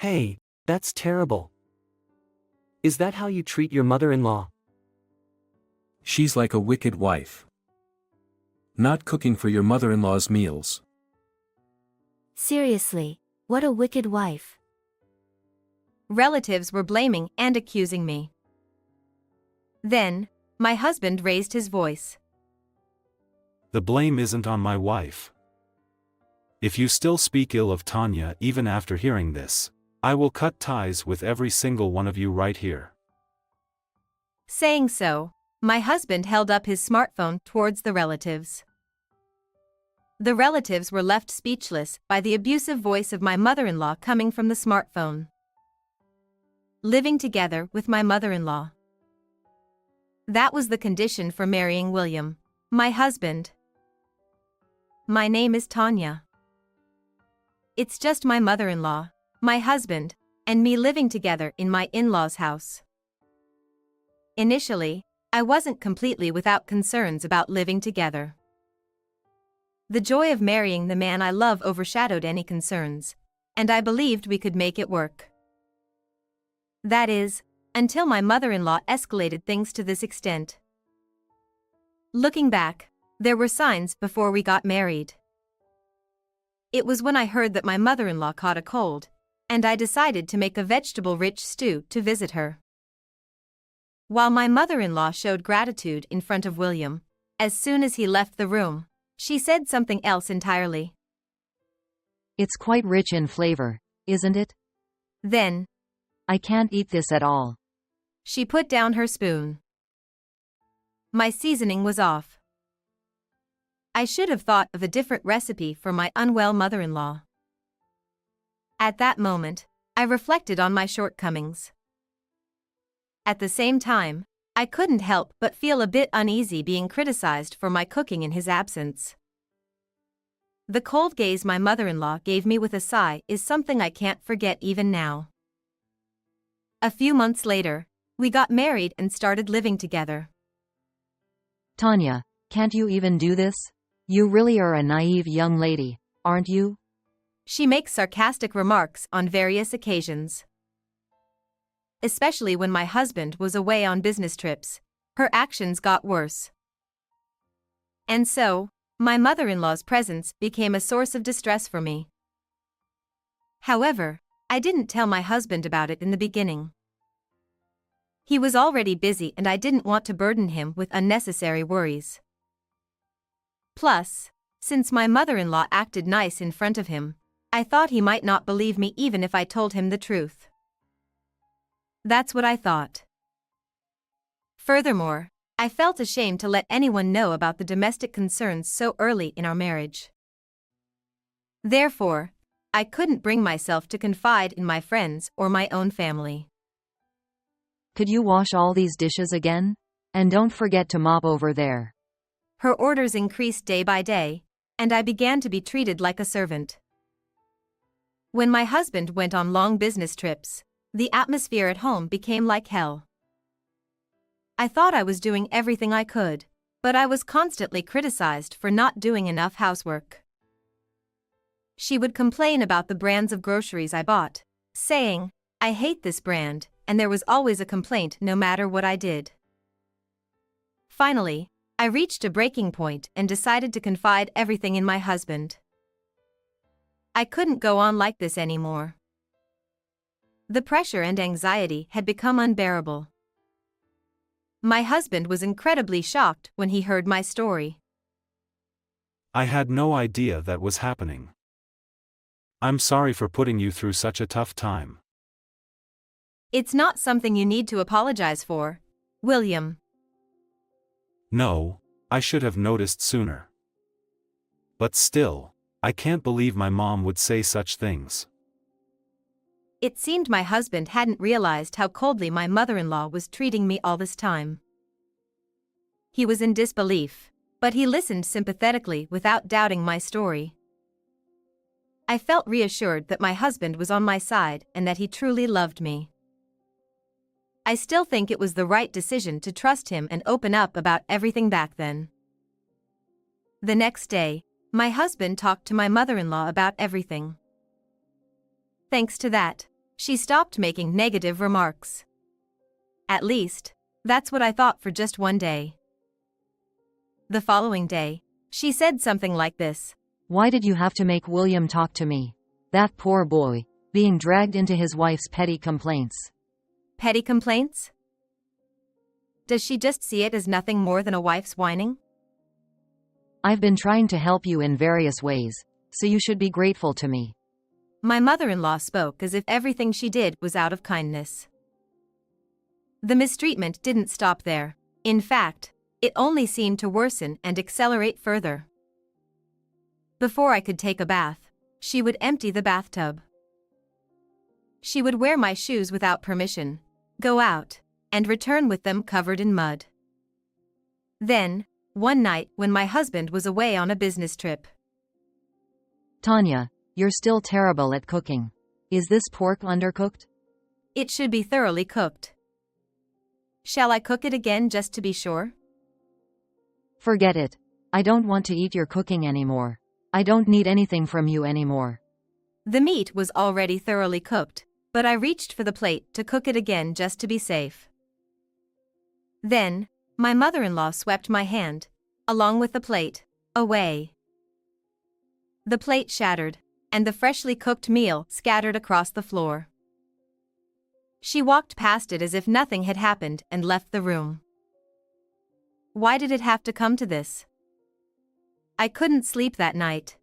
Hey, that's terrible. Is that how you treat your mother-in-law? She's like a wicked wife. Not cooking for your mother-in-law's meals. Seriously, what a wicked wife. Relatives were blaming and accusing me. Then, my husband raised his voice. The blame isn't on my wife. If you still speak ill of Tanya even after hearing this, I will cut ties with every single one of you right here. Saying so, my husband held up his smartphone towards the relatives. The relatives were left speechless by the abusive voice of my mother-in-law coming from the smartphone. Living together with my mother-in-law. That was the condition for marrying William, my husband. My name is Tanya. It's just my mother-in-law, my husband, and me living together in my in-laws' house. Initially, I wasn't completely without concerns about living together. The joy of marrying the man I love overshadowed any concerns, and I believed we could make it work. That is, until my mother-in-law escalated things to this extent. Looking back, there were signs before we got married. It was when I heard that my mother-in-law caught a cold, and I decided to make a vegetable-rich stew to visit her. While my mother-in-law showed gratitude in front of William, as soon as he left the room, she said something else entirely. It's quite rich in flavor, isn't it? Then, I can't eat this at all. She put down her spoon. My seasoning was off. I should have thought of a different recipe for my unwell mother-in-law. At that moment, I reflected on my shortcomings. At the same time, I couldn't help but feel a bit uneasy being criticized for my cooking in his absence. The cold gaze my mother-in-law gave me with a sigh is something I can't forget even now. A few months later, we got married and started living together. Tanya, can't you even do this? You really are a naive young lady, aren't you? She makes sarcastic remarks on various occasions. Especially when my husband was away on business trips, her actions got worse. And so, my mother-in-law's presence became a source of distress for me. However, I didn't tell my husband about it in the beginning. He was already busy and I didn't want to burden him with unnecessary worries. Plus, since my mother-in-law acted nice in front of him, I thought he might not believe me even if I told him the truth. That's what I thought. Furthermore, I felt ashamed to let anyone know about the domestic concerns so early in our marriage. Therefore, I couldn't bring myself to confide in my friends or my own family. Could you wash all these dishes again? And don't forget to mop over there. Her orders increased day by day, and I began to be treated like a servant. When my husband went on long business trips, the atmosphere at home became like hell. I thought I was doing everything I could, but I was constantly criticized for not doing enough housework. She would complain about the brands of groceries I bought, saying, "I hate this brand," and there was always a complaint no matter what I did. Finally, I reached a breaking point and decided to confide everything in my husband. I couldn't go on like this anymore. The pressure and anxiety had become unbearable. My husband was incredibly shocked when he heard my story. I had no idea that was happening. I'm sorry for putting you through such a tough time. It's not something you need to apologize for, William. No, I should have noticed sooner. But still, I can't believe my mom would say such things. It seemed my husband hadn't realized how coldly my mother-in-law was treating me all this time. He was in disbelief, but he listened sympathetically without doubting my story. I felt reassured that my husband was on my side and that he truly loved me. I still think it was the right decision to trust him and open up about everything back then. The next day, my husband talked to my mother-in-law about everything. Thanks to that, she stopped making negative remarks. At least, that's what I thought for just one day. The following day, she said something like this. Why did you have to make William talk to me? That poor boy, being dragged into his wife's petty complaints. Petty complaints? Does she just see it as nothing more than a wife's whining? I've been trying to help you in various ways, so you should be grateful to me. My mother-in-law spoke as if everything she did was out of kindness. The mistreatment didn't stop there. In fact, it only seemed to worsen and accelerate further. Before I could take a bath, she would empty the bathtub. She would wear my shoes without permission, go out, and return with them covered in mud. Then, one night when my husband was away on a business trip. Tanya, you're still terrible at cooking. Is this pork undercooked? It should be thoroughly cooked. Shall I cook it again just to be sure? Forget it. I don't want to eat your cooking anymore. I don't need anything from you anymore. The meat was already thoroughly cooked, but I reached for the plate to cook it again just to be safe. Then, my mother-in-law swept my hand, along with the plate, away. The plate shattered, and the freshly cooked meal scattered across the floor. She walked past it as if nothing had happened and left the room. Why did it have to come to this? I couldn't sleep that night.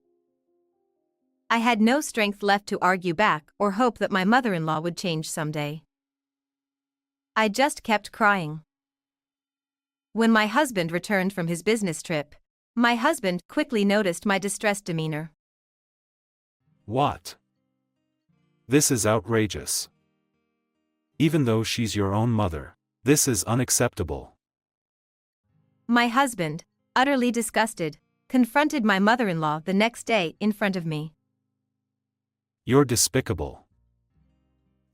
I had no strength left to argue back or hope that my mother-in-law would change someday. I just kept crying. When my husband returned from his business trip, my husband quickly noticed my distressed demeanor. What? This is outrageous. Even though she's your own mother, this is unacceptable. My husband, utterly disgusted, confronted my mother-in-law the next day in front of me. You're despicable.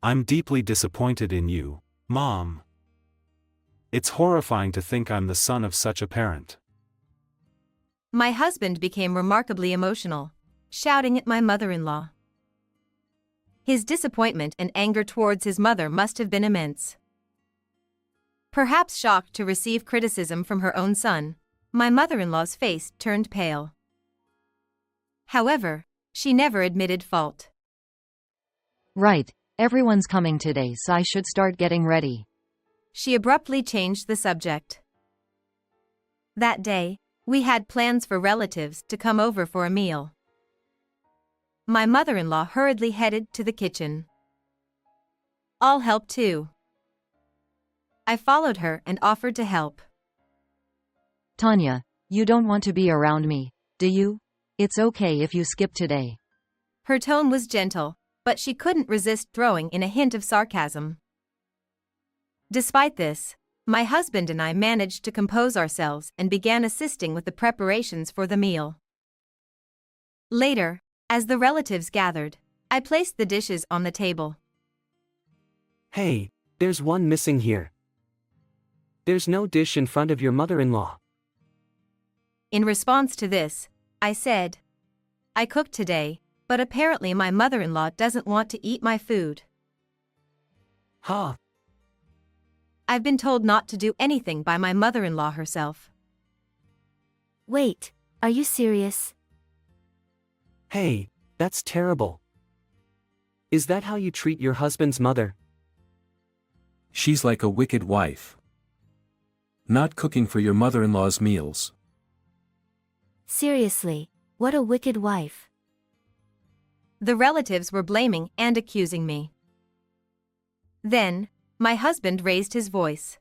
I'm deeply disappointed in you, Mom. It's horrifying to think I'm the son of such a parent. My husband became remarkably emotional, shouting at my mother-in-law. His disappointment and anger towards his mother must have been immense. Perhaps shocked to receive criticism from her own son, my mother-in-law's face turned pale. However, she never admitted fault. Right, everyone's coming today, so I should start getting ready. She abruptly changed the subject. That day, we had plans for relatives to come over for a meal. My mother-in-law hurriedly headed to the kitchen. I'll help too. I followed her and offered to help. Tanya, you don't want to be around me, do you? It's okay if you skip today. Her tone was gentle, but she couldn't resist throwing in a hint of sarcasm. Despite this, my husband and I managed to compose ourselves and began assisting with the preparations for the meal. Later, as the relatives gathered, I placed the dishes on the table. Hey, there's one missing here. There's no dish in front of your mother-in-law. In response to this, I said, I cooked today, but apparently my mother-in-law doesn't want to eat my food. Huh? I've been told not to do anything by my mother-in-law herself. Wait, are you serious? Hey, that's terrible. Is that how you treat your husband's mother? She's like a wicked wife. Not cooking for your mother-in-law's meals. Seriously, what a wicked wife. The relatives were blaming and accusing me. Then, my husband raised his voice.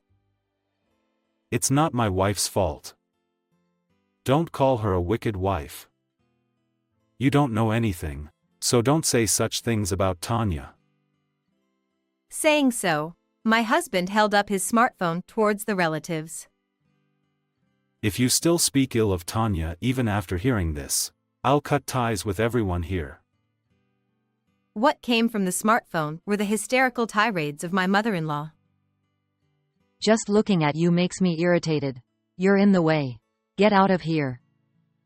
It's not my wife's fault. Don't call her a wicked wife. You don't know anything, so don't say such things about Tanya. Saying so, my husband held up his smartphone towards the relatives. If you still speak ill of Tanya even after hearing this, I'll cut ties with everyone here. What came from the smartphone were the hysterical tirades of my mother-in-law. Just looking at you makes me irritated. You're in the way. Get out of here.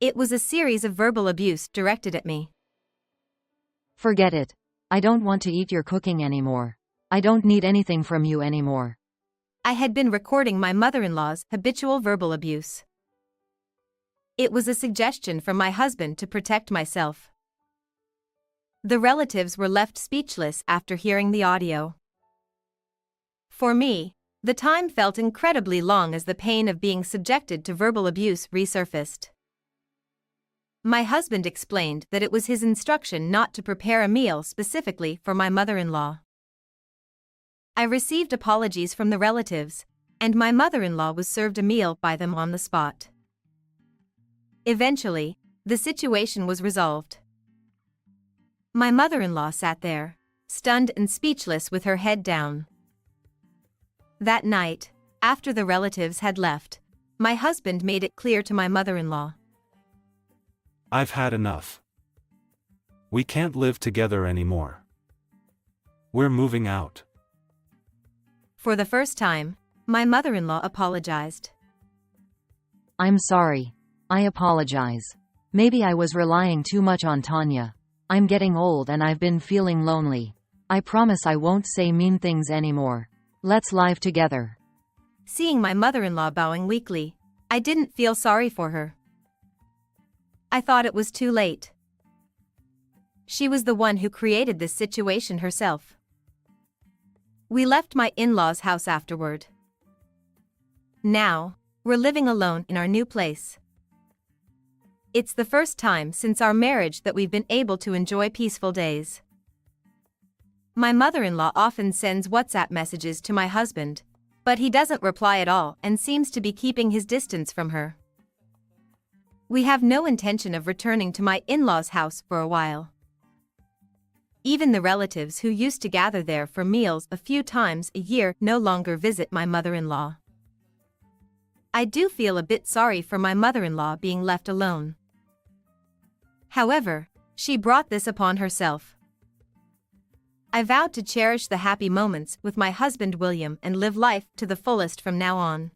It was a series of verbal abuse directed at me. Forget it. I don't want to eat your cooking anymore. I don't need anything from you anymore. I had been recording my mother-in-law's habitual verbal abuse. It was a suggestion from my husband to protect myself. The relatives were left speechless after hearing the audio. For me, the time felt incredibly long as the pain of being subjected to verbal abuse resurfaced. My husband explained that it was his instruction not to prepare a meal specifically for my mother-in-law. I received apologies from the relatives, and my mother-in-law was served a meal by them on the spot. Eventually, the situation was resolved. My mother-in-law sat there, stunned and speechless with her head down. That night, after the relatives had left, my husband made it clear to my mother-in-law. I've had enough. We can't live together anymore. We're moving out. For the first time, my mother-in-law apologized. I'm sorry. I apologize. Maybe I was relying too much on Tanya. I'm getting old and I've been feeling lonely. I promise I won't say mean things anymore. Let's live together. Seeing my mother-in-law bowing weakly, I didn't feel sorry for her. I thought it was too late. She was the one who created this situation herself. We left my in-laws' house afterward. Now, we're living alone in our new place. It's the first time since our marriage that we've been able to enjoy peaceful days. My mother-in-law often sends WhatsApp messages to my husband, but he doesn't reply at all and seems to be keeping his distance from her. We have no intention of returning to my in-laws' house for a while. Even the relatives who used to gather there for meals a few times a year no longer visit my mother-in-law. I do feel a bit sorry for my mother-in-law being left alone. However, she brought this upon herself. I vowed to cherish the happy moments with my husband William and live life to the fullest from now on.